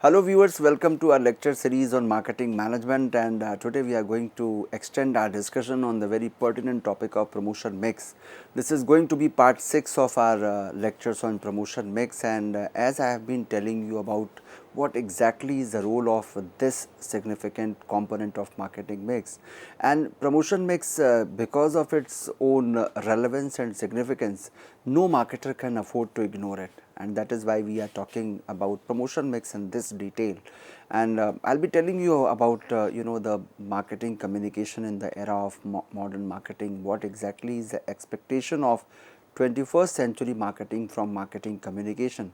Hello viewers, welcome to our lecture series on marketing management, and today we are going to extend our discussion on the very pertinent topic of promotion mix. This is going to be part 6 of our lectures on promotion mix, and as I have been telling you about what exactly is the role of this significant component of marketing mix, and promotion mix, because of its own relevance and significance, no marketer can afford to ignore it, and that is why we are talking about promotion mix in this detail. And I'll be telling you about the marketing communication in the era of modern marketing. What exactly is the expectation of 21st century marketing from marketing communication?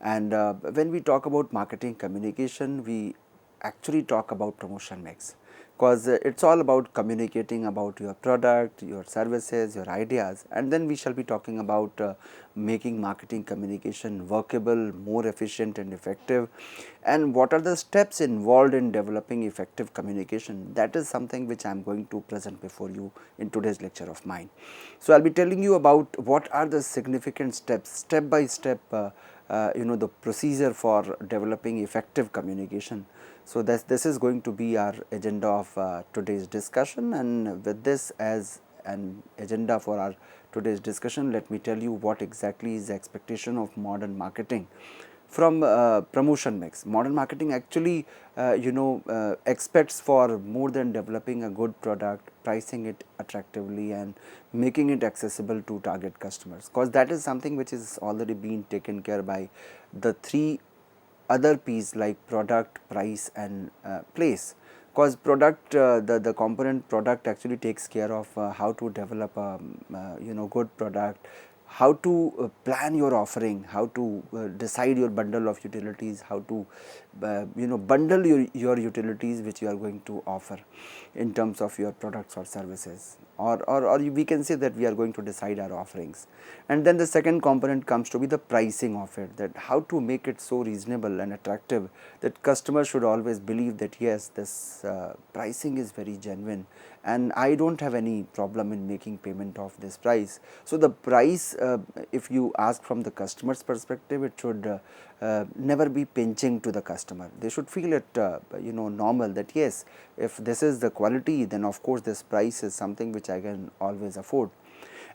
And when we talk about marketing communication, we actually talk about promotion mix, because it's all about communicating about your product, your services, your ideas, and then we shall be talking about making marketing communication workable, more efficient and effective, and what are the steps involved in developing effective communication. That is something which I am going to present before you in today's lecture of mine. So I'll be telling you about what are the significant steps, step by step, the procedure for developing effective communication. So this is going to be our agenda of today's discussion, and with this as an agenda for our today's discussion, let me tell you what exactly is the expectation of modern marketing from promotion mix. Modern marketing actually expects for more than developing a good product, pricing it attractively and making it accessible to target customers, because that is something which is already being taken care by the three other P's like product, price and place. Because product, the component product actually takes care of how to develop a good product, how to plan your offering, how to decide your bundle of utilities, how to bundle your utilities which you are going to offer in terms of your products or services, or we can say that we are going to decide our offerings. And then the second component comes to be the pricing of it, that how to make it so reasonable and attractive that customers should always believe that yes, this pricing is very genuine and I don't have any problem in making payment of this price. So the price, if you ask from the customer's perspective, it should never be pinching to the customer. They should feel it normal, that yes, if this is the quality, then of course this price is something which I can always afford.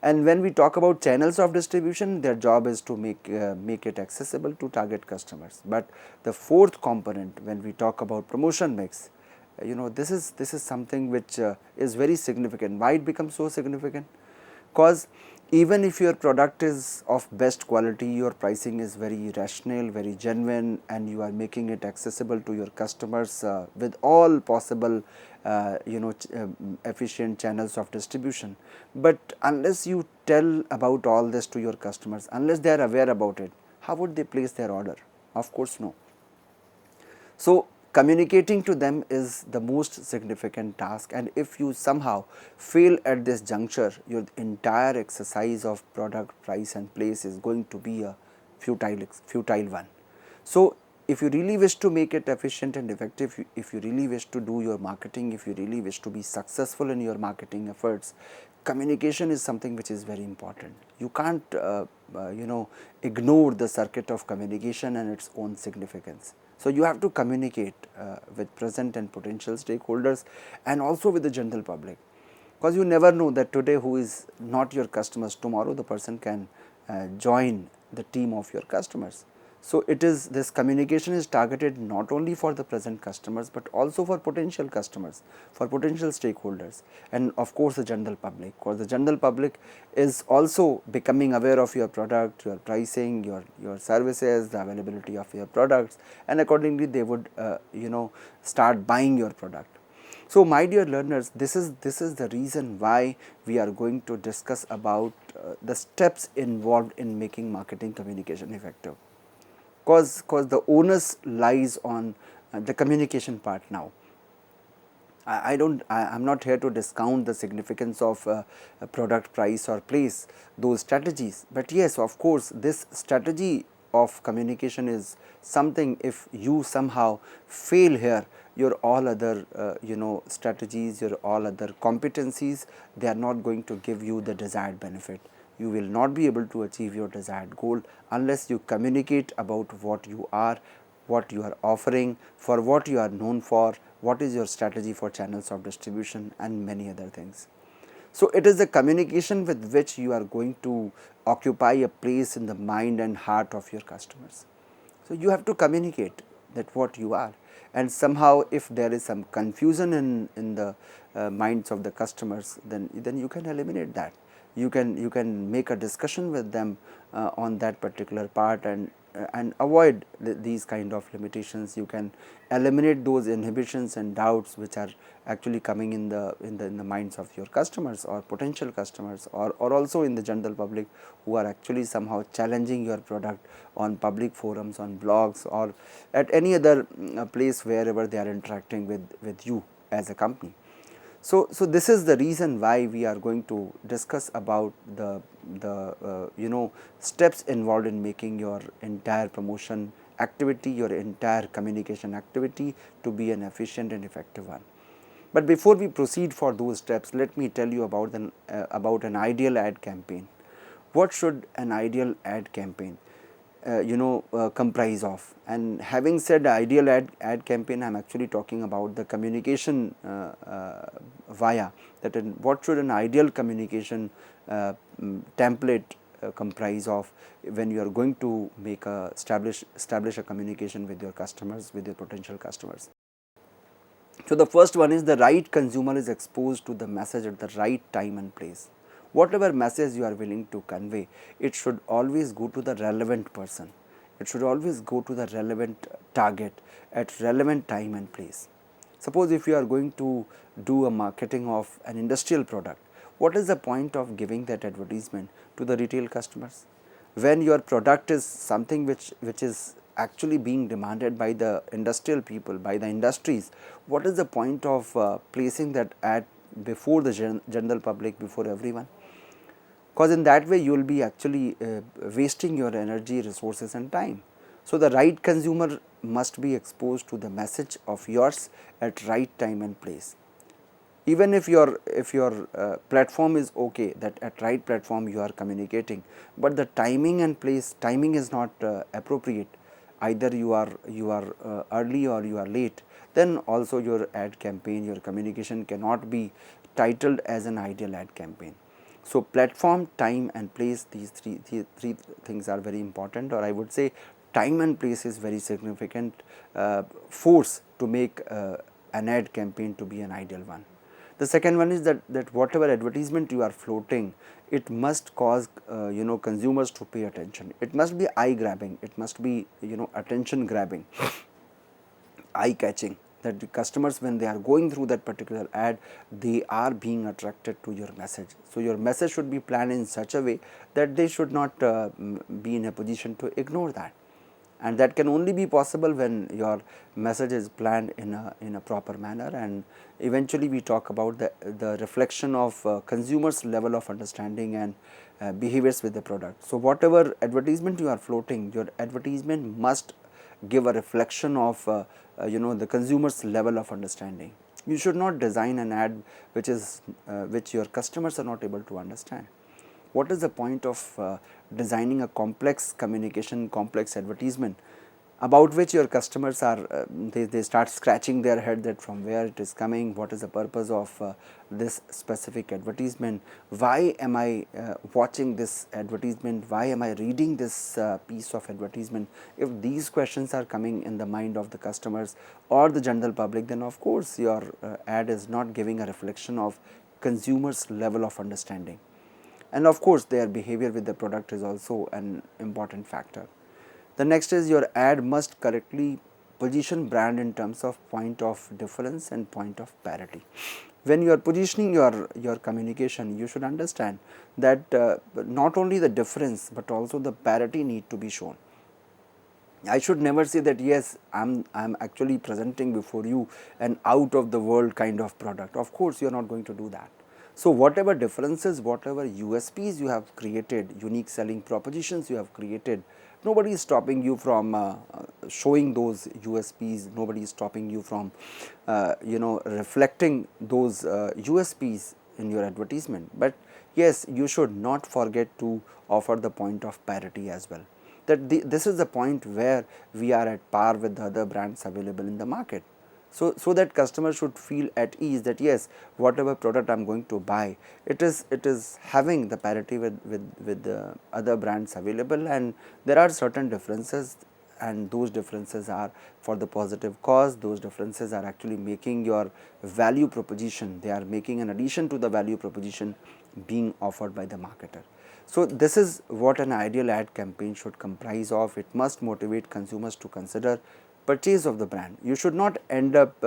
And when we talk about channels of distribution, their job is to make it accessible to target customers. But the fourth component, when we talk about promotion mix, this is something which is very significant. Why it becomes so significant? Because even if your product is of best quality, your pricing is very rational, very genuine, and you are making it accessible to your customers with all possible efficient channels of distribution. But unless you tell about all this to your customers, unless they are aware about it, how would they place their order? Of course no. So communicating to them is the most significant task, and if you somehow fail at this juncture, your entire exercise of product, price and place is going to be a futile one. So if you really wish to make it efficient and effective, if you really wish to do your marketing, if you really wish to be successful in your marketing efforts, communication is something which is very important. You can't ignore the circuit of communication and its own significance. So you have to communicate with present and potential stakeholders and also with the general public, because you never know that today who is not your customers, tomorrow the person can join the team of your customers. So it is, this communication is targeted not only for the present customers, but also for potential customers, for potential stakeholders, and of course the general public, because the general public is also becoming aware of your product, your pricing, your services, the availability of your products, and accordingly they would start buying your product. So my dear learners, this is the reason why we are going to discuss about the steps involved in making marketing communication effective, because the onus lies on the communication part now. I am not here to discount the significance of product, price or place, those strategies, but yes, of course this strategy of communication is something, if you somehow fail here, your all other strategies, your all other competencies, they are not going to give you the desired benefit. You will not be able to achieve your desired goal unless you communicate about what you are, what you are offering, for what you are known for, what is your strategy for channels of distribution, and many other things. So, it is the communication with which you are going to occupy a place in the mind and heart of your customers. So, you have to communicate that what you are, and somehow if there is some confusion in the minds of the customers, then you can eliminate that. You can make a discussion with them on that particular part, and avoid these kind of limitations. You can eliminate those inhibitions and doubts which are actually coming in the minds of your customers or potential customers, or also in the general public who are actually somehow challenging your product on public forums, on blogs, or at any other place wherever they are interacting with you as a company. So this is the reason why we are going to discuss about the steps involved in making your entire promotion activity, your entire communication activity to be an efficient and effective one. But before we proceed for those steps, let me tell you about an ideal ad campaign. What should an ideal ad campaign comprise of? And having said ideal ad campaign, I am actually talking about the communication via that. What should an ideal communication template comprise of when you are going to make establish a communication with your customers, with your potential customers. So, the first one is the right consumer is exposed to the message at the right time and place. Whatever message you are willing to convey, it should always go to the relevant person. It should always go to the relevant target at relevant time and place. Suppose if you are going to do a marketing of an industrial product, what is the point of giving that advertisement to the retail customers? When your product is something which is actually being demanded by the industrial people, by the industries, what is the point of placing that ad before the general public, before everyone? Because in that way you will be actually wasting your energy, resources and time. So, the right consumer must be exposed to the message of yours at right time and place. Even if your platform is okay, that at right platform you are communicating, but the timing and place, timing is not appropriate, either you are early or you are late, then also your ad campaign, your communication cannot be titled as an ideal ad campaign. So, platform, time and place, these three things are very important, or I would say time and place is very significant force to make an ad campaign to be an ideal one. The second one is that whatever advertisement you are floating, it must cause consumers to pay attention. It must be eye grabbing, it must be attention grabbing, eye catching, that the customers, when they are going through that particular ad, they are being attracted to your message. So, your message should be planned in such a way that they should not be in a position to ignore that, and that can only be possible when your message is planned in a proper manner. And eventually we talk about the reflection of consumers level of understanding and behaviors with the product. So, whatever advertisement you are floating, your advertisement must give a reflection of the consumer's level of understanding. You should not design an ad which your customers are not able to understand. What is the point of designing a complex communication, complex advertisement about which your customers are they start scratching their head that from where it is coming, what is the purpose of this specific advertisement, why am I watching this advertisement, why am I reading this piece of advertisement? If these questions are coming in the mind of the customers or the general public, then of course your ad is not giving a reflection of consumers level of understanding. And of course, their behavior with the product is also an important factor. The next is your ad must correctly position brand in terms of point of difference and point of parity. When you are positioning your communication, you should understand that not only the difference, but also the parity need to be shown. I should never say that yes, I'm actually presenting before you an out of the world kind of product. Of course, you are not going to do that. So, whatever differences, whatever USPs you have created, unique selling propositions you have created, nobody is stopping you from showing those USPs, nobody is stopping you from reflecting those USPs in your advertisement. But yes, you should not forget to offer the point of parity as well. that this is the point where we are at par with the other brands available in the market. So that customer should feel at ease that yes, whatever product I am going to buy, it is having the parity with the other brands available, and there are certain differences, and those differences are for the positive cause. Those differences are actually making your value proposition, they are making an addition to the value proposition being offered by the marketer. So this is what an ideal ad campaign should comprise of. It must motivate consumers to consider purchase of the brand. You should not end up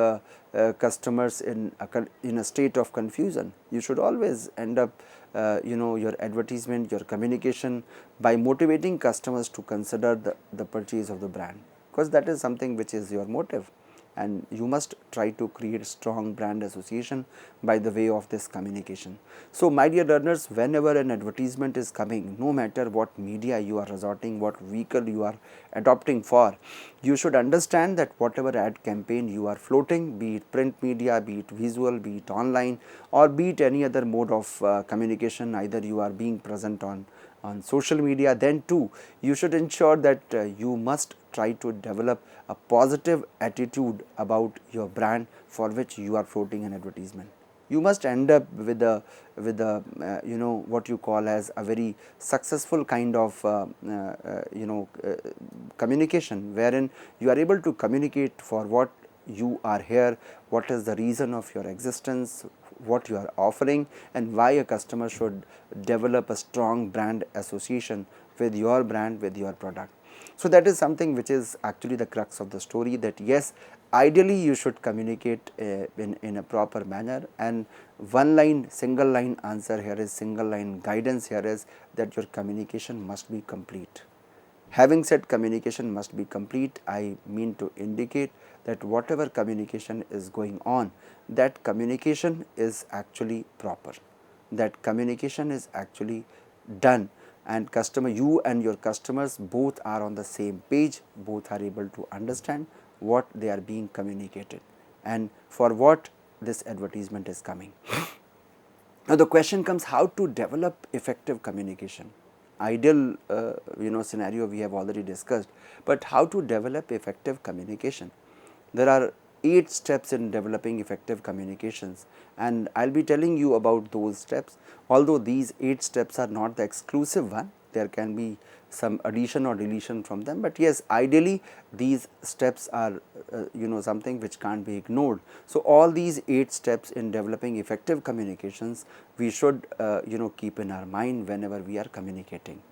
customers in a state of confusion. You should always end up your advertisement, your communication by motivating customers to consider the purchase of the brand, because that is something which is your motive, and you must try to create strong brand association by the way of this communication. So, my dear learners, whenever an advertisement is coming, no matter what media you are resorting, what vehicle you are adopting for, you should understand that whatever ad campaign you are floating, be it print media, be it visual, be it online, or be it any other mode of communication, either you are being present on social media, then too you should ensure that you must try to develop a positive attitude about your brand for which you are floating an advertisement. You must end up with a what you call as a very successful kind of communication, wherein you are able to communicate for what you are here, what is the reason of your existence, what you are offering, and why a customer should develop a strong brand association with your brand, with your product. So, that is something which is actually the crux of the story, that yes, ideally you should communicate in a proper manner, and one line, single line answer here is, single line guidance here is that your communication must be complete. Having said communication must be complete, I mean to indicate that whatever communication is going on, that communication is actually proper, that communication is actually done, and you and your customers both are on the same page, both are able to understand what they are being communicated and for what this advertisement is coming. Now, the question comes, how to develop effective communication. Ideal scenario we have already discussed, but how to develop effective communication? There are 8 steps in developing effective communications, and I will be telling you about those steps. Although these 8 steps are not the exclusive one, there can be some addition or deletion from them, but yes, ideally these steps are something which can't be ignored. So, all these 8 steps in developing effective communications we should keep in our mind whenever we are communicating.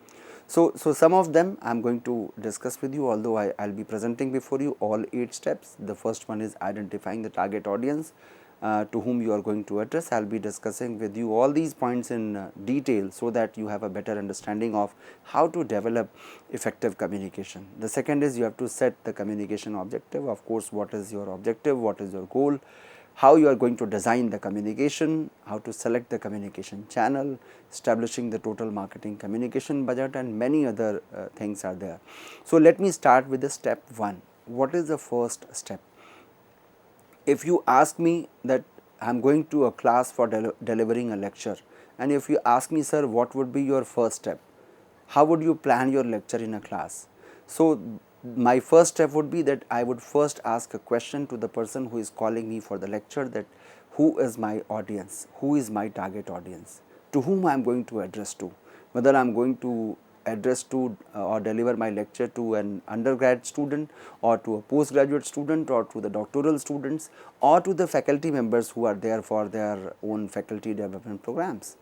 So, some of them I am going to discuss with you, although I will be presenting before you all 8 steps. The first one is identifying the target audience to whom you are going to address. I will be discussing with you all these points in detail, so that you have a better understanding of how to develop effective communication. The second is, you have to set the communication objective. Of course, what is your objective, what is your goal, how you are going to design the communication, how to select the communication channel, establishing the total marketing communication budget, and many other things are there. So, let me start with the step 1. What is the first step? If you ask me that I am going to a class for delivering a lecture, and if you ask me, sir, what would be your first step? How would you plan your lecture in a class? So, my first step would be that I would first ask a question to the person who is calling me for the lecture, that who is my audience, who is my target audience, to whom I am going to address to, whether I am going to address to or deliver my lecture to an undergrad student, or to a postgraduate student, or to the doctoral students, or to the faculty members who are there for their own faculty development programs.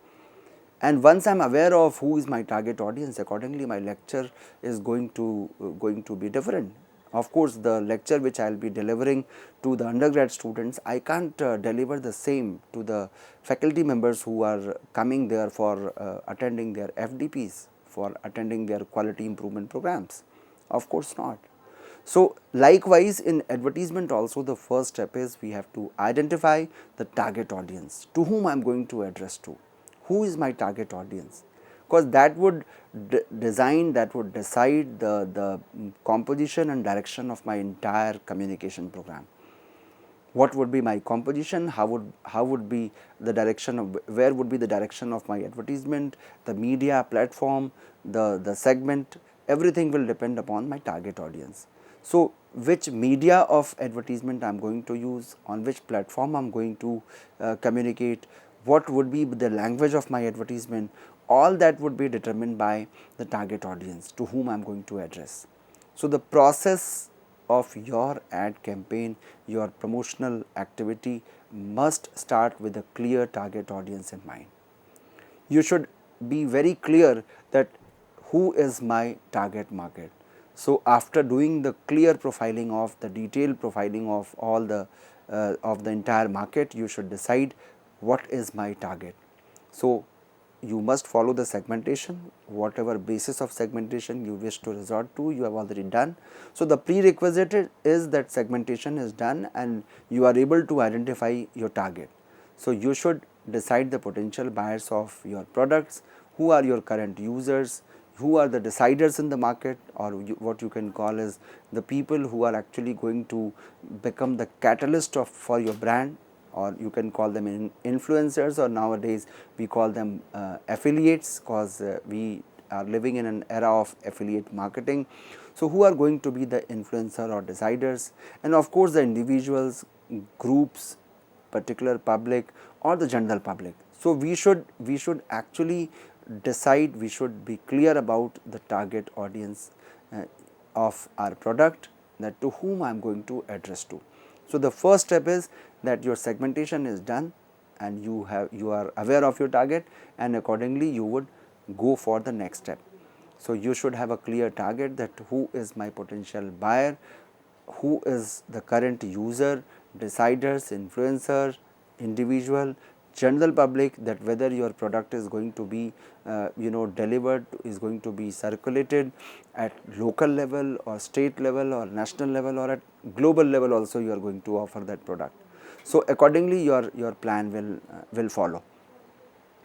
And once I am aware of who is my target audience, accordingly my lecture is going to be different. Of course, the lecture which I will be delivering to the undergrad students, I can't deliver the same to the faculty members who are coming there for attending their FDPs, for attending their quality improvement programs. Of course not. So, likewise in advertisement also, the first step is we have to identify the target audience, to whom I am going to address to. Who is my target audience? Because that would design, that would decide the composition and direction of my entire communication program. What would be my composition? How would be the direction of, where would be the direction of my advertisement, the media platform, the segment, everything will depend upon my target audience. So, which media of advertisement I am going to use, on which platform I am going to communicate, what would be the language of my advertisement, all that would be determined by the target audience to whom I am going to address. So, the process of your ad campaign, your promotional activity must start with a clear target audience in mind. You should be very clear that who is my target market. So, after doing the clear profiling of the detailed profiling of all of the entire market, you should decide what is my target. So, you must follow the segmentation, whatever basis of segmentation you wish to resort to, you have already done. So, the prerequisite is that segmentation is done and you are able to identify your target. So, you should decide the potential buyers of your products, who are your current users, who are the deciders in the market, or what you can call as the people who are actually going to become the catalyst for your brand, or you can call them influencers, or nowadays we call them affiliates, because we are living in an era of affiliate marketing. So, who are going to be the influencer or deciders, and of course, the individuals, groups, particular public, or the general public. So, we should actually decide, we should be clear about the target audience of our product, that to whom I am going to address to. So, the first step is that your segmentation is done and you are aware of your target, and accordingly you would go for the next step. So, you should have a clear target, that who is my potential buyer, who is the current user, deciders, influencer, individual, general public, that whether your product is going to be delivered, is going to be circulated at local level or state level or national level or at global level also you are going to offer that product. So, accordingly your plan will follow.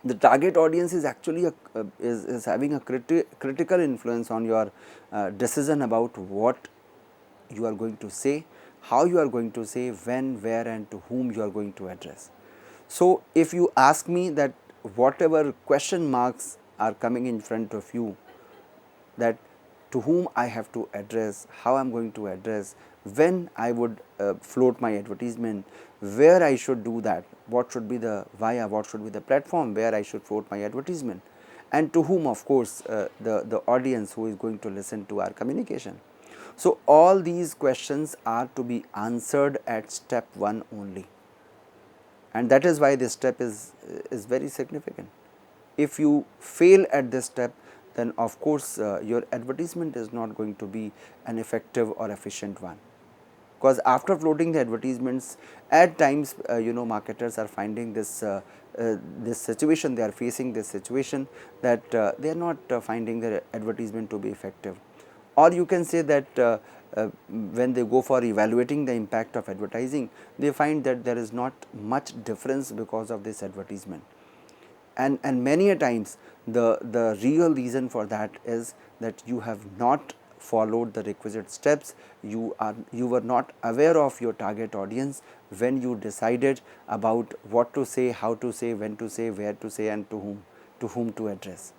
The target audience is actually is having a critical influence on your decision about what you are going to say, how you are going to say, when, where, and to whom you are going to address. So, if you ask me that whatever question marks are coming in front of you, that to whom I have to address, how I am going to address, when I would float my advertisement, where I should do that, what should be the what should be the platform where I should float my advertisement, and to whom, of course, the audience who is going to listen to our communication. So, all these questions are to be answered at step 1 only, and that is why this step is very significant. If you fail at this step, then of course, your advertisement is not going to be an effective or efficient one, because after floating the advertisements, at times marketers are finding this situation, they are facing this situation, that they are not finding their advertisement to be effective, or you can say that when they go for evaluating the impact of advertising, they find that there is not much difference because of this advertisement. And many a times the real reason for that is that you have not followed the requisite steps, you were not aware of your target audience when you decided about what to say, how to say, when to say, where to say, and to whom to address.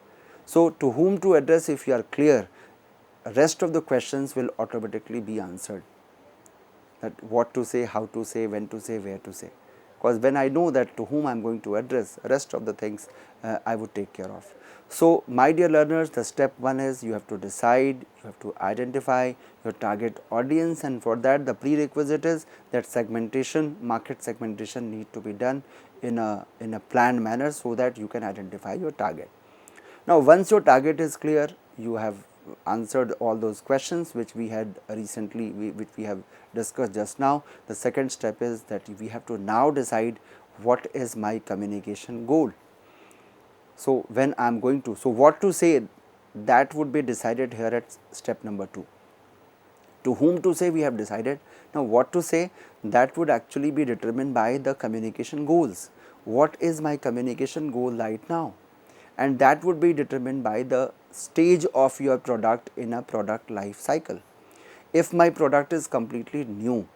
So, to whom to address, if you are clear, rest of the questions will automatically be answered, that what to say, how to say, when to say, where to say, because when I know that to whom I am going to address, rest of the things I would take care of. So, my dear learners, the step 1 is you have to decide, you have to identify your target audience, and for that the prerequisite is that segmentation, market segmentation need to be done in a planned manner, so that you can identify your target. Now, once your target is clear, you have answered all those questions which we had recently, which we have discussed just now. The second step is that we have to now decide what is my communication goal. So, when I am going to, so what to say, that would be decided here at step number 2. To whom to say, we have decided. Now, what to say, that would actually be determined by the communication goals. What is my communication goal right now? And that would be determined by the stage of your product in a product life cycle. If my product is completely new,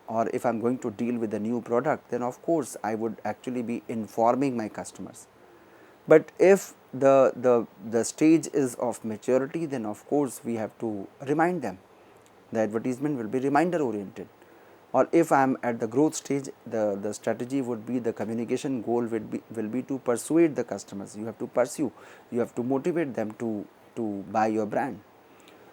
or if I am going to deal with a new product, then of course, I would actually be informing my customers. But if the stage is of maturity, then of course we have to remind them. The advertisement will be reminder oriented. Or if I am at the growth stage, the strategy would be, the communication goal will be to persuade the customers. You have to pursue, you have to motivate them to buy your brand.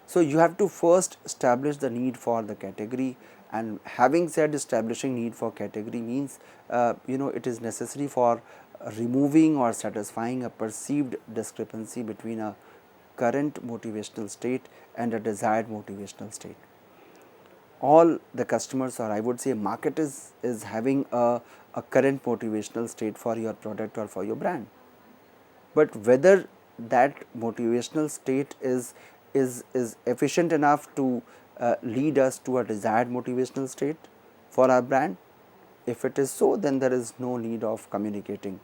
So, you have to first establish the need for the category, and having said establishing need for category means it is necessary for removing or satisfying a perceived discrepancy between a current motivational state and a desired motivational state. All the customers, or I would say market, is having a current motivational state for your product or for your brand. But whether that motivational state is efficient enough to lead us to a desired motivational state for our brand, if it is so, then there is no need of communicating.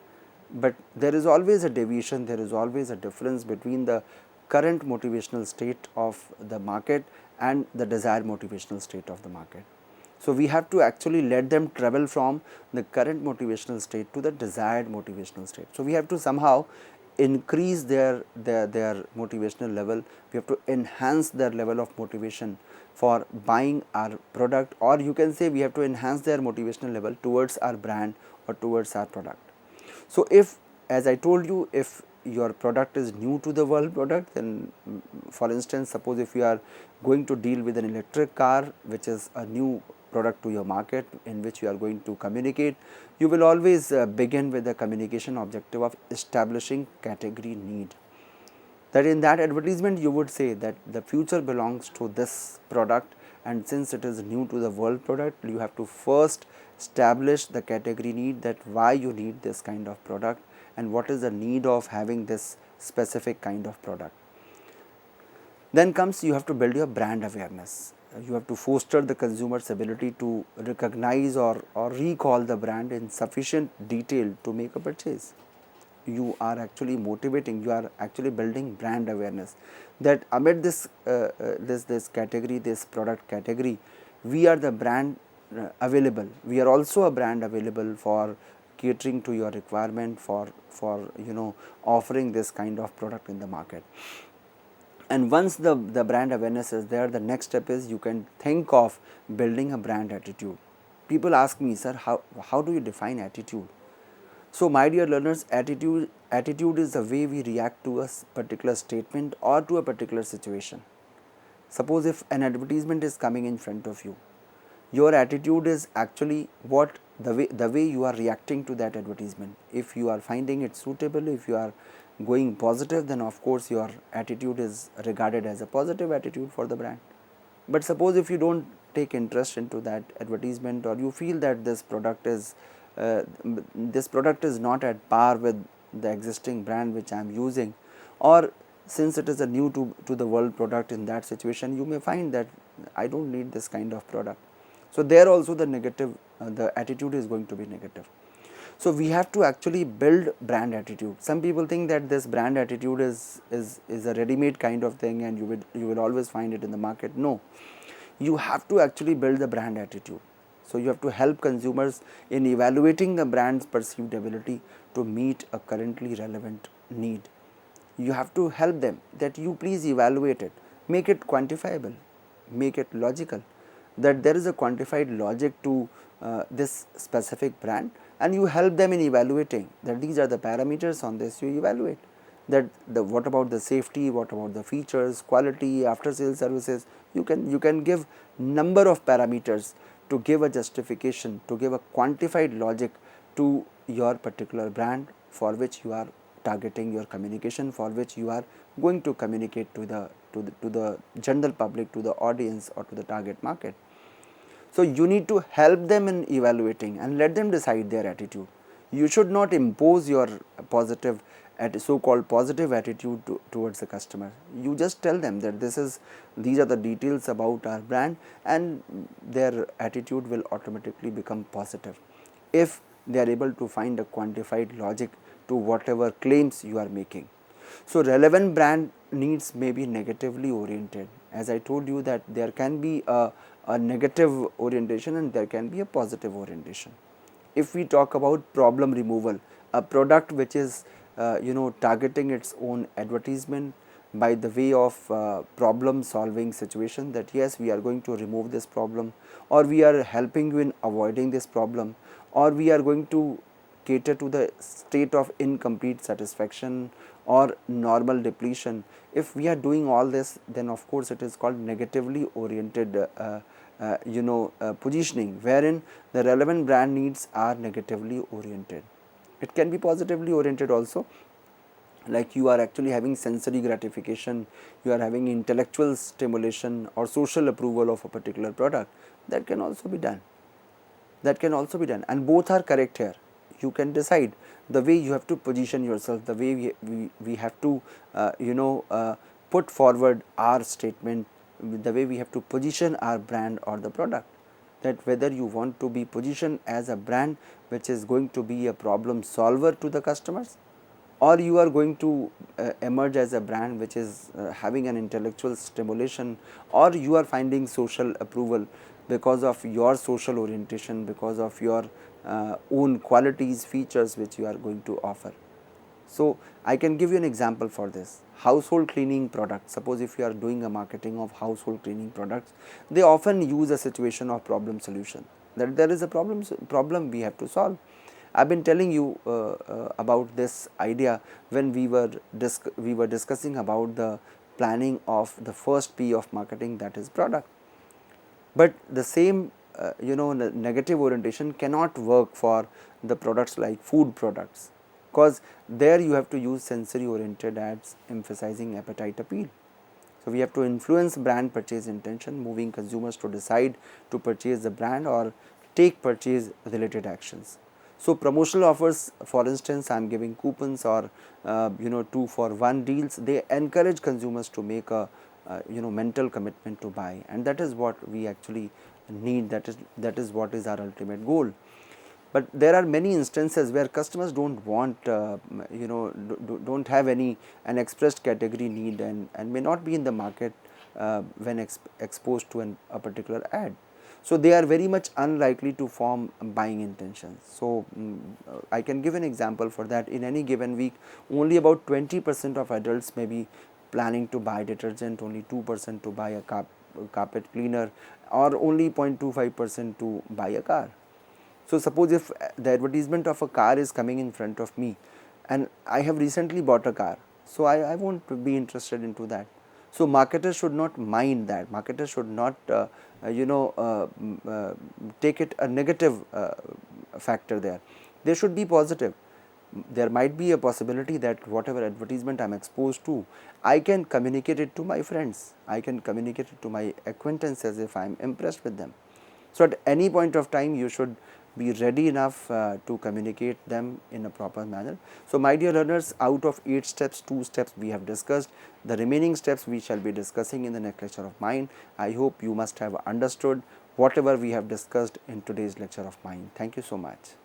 But there is always a deviation, there is always a difference between the current motivational state of the market and the desired motivational state of the market. So, we have to actually let them travel from the current motivational state to the desired motivational state. So, we have to somehow increase their motivational level, we have to enhance their level of motivation for buying our product, or you can say we have to enhance their motivational level towards our brand or towards our product. So, if, as I told you, if your product is new to the world product, then for instance, suppose if you are going to deal with an electric car, which is a new product to your market in which you are going to communicate, you will always begin with the communication objective of establishing category need. That in that advertisement you would say that the future belongs to this product, and since it is new to the world product, you have to first establish the category need, that why you need this kind of product and what is the need of having this specific kind of product. Then comes, you have to build your brand awareness. You have to foster the consumer's ability to recognize or recall the brand in sufficient detail to make a purchase. You are actually motivating, you are actually building brand awareness, that amid this this category, this product category, we are the brand available. We are also a brand available for catering to your requirement, for offering this kind of product in the market. And once the brand awareness is there, the next step is you can think of building a brand attitude. People ask me, sir, how do you define attitude? So, my dear learners, attitude is the way we react to a particular statement or to a particular situation. Suppose if an advertisement is coming in front of you, your attitude is actually what the way you are reacting to that advertisement. If you are finding it suitable, if you are going positive, then of course your attitude is regarded as a positive attitude for the brand. But suppose if you don't take interest into that advertisement, or you feel that this product is not at par with the existing brand which I am using, or since it is a new to the world product, in that situation you may find that I don't need this kind of product. So, there also the negative, the attitude is going to be negative. So, we have to actually build brand attitude. Some people think that this brand attitude is a ready-made kind of thing and you will always find it in the market. No, you have to actually build the brand attitude. So, you have to help consumers in evaluating the brand's perceived ability to meet a currently relevant need. You have to help them that you please evaluate it, make it quantifiable, make it logical, that there is a quantified logic to this specific brand, and you help them in evaluating that these are the parameters, on this you evaluate that what about the safety, what about the features, quality, after sales services. You can give number of parameters to give a justification, to give a quantified logic to your particular brand for which you are targeting your communication, for which you are going to communicate to the general public, to the audience or to the target market. So, you need to help them in evaluating and let them decide their attitude. You should not impose your positive, so-called positive attitude towards the customer. You just tell them that these are the details about our brand, and their attitude will automatically become positive if they are able to find a quantified logic to whatever claims you are making. So, relevant brand needs may be negatively oriented. As I told you that there can be a negative orientation and there can be a positive orientation. If we talk about problem removal, a product which is targeting its own advertisement by the way of problem solving situation, that yes, we are going to remove this problem, or we are helping you in avoiding this problem, or we are going to cater to the state of incomplete satisfaction or normal depletion. If we are doing all this, then of course it is called negatively oriented positioning, wherein the relevant brand needs are negatively oriented. It can be positively oriented also, like you are actually having sensory gratification, you are having intellectual stimulation or social approval of a particular product. That can also be done, and both are correct here. You can decide the way you have to position yourself, the way we have to put forward our statement, the way we have to position our brand or the product, that whether you want to be positioned as a brand which is going to be a problem solver to the customers, or you are going to emerge as a brand which is having an intellectual stimulation, or you are finding social approval because of your social orientation, because of your own qualities, features which you are going to offer. So, I can give you an example for this. Household cleaning products, suppose if you are doing a marketing of household cleaning products, they often use a situation of problem solution, that there is a problem we have to solve. I have been telling you about this idea when we were discussing about the planning of the first P of marketing, that is product. But the same negative orientation cannot work for the products like food products, because there you have to use sensory oriented ads emphasizing appetite appeal. So, we have to influence brand purchase intention, moving consumers to decide to purchase the brand or take purchase related actions. So, promotional offers, for instance, I am giving coupons or 2 for 1 deals, they encourage consumers to make a mental commitment to buy, and that is what we actually need, that is what is our ultimate goal. But there are many instances where customers don't want don't have any an expressed category need, and may not be in the market when exposed to a particular ad. So, they are very much unlikely to form buying intentions. So, I can give an example for that. In any given week, only about 20% of adults may be planning to buy detergent, only 2% to buy a carpet cleaner, or only 0.25% to buy a car. So, suppose if the advertisement of a car is coming in front of me, and I have recently bought a car, so I won't be interested into that. So, marketers should not mind that, marketers should not take it a negative factor there. They should be positive. There might be a possibility that whatever advertisement I am exposed to, I can communicate it to my friends, I can communicate it to my acquaintances if I am impressed with them. So, at any point of time you should be ready enough to communicate them in a proper manner. So, my dear learners, out of 8 steps, 2 steps we have discussed. The remaining steps we shall be discussing in the next lecture of mine. I hope you must have understood whatever we have discussed in today's lecture of mine. Thank you so much.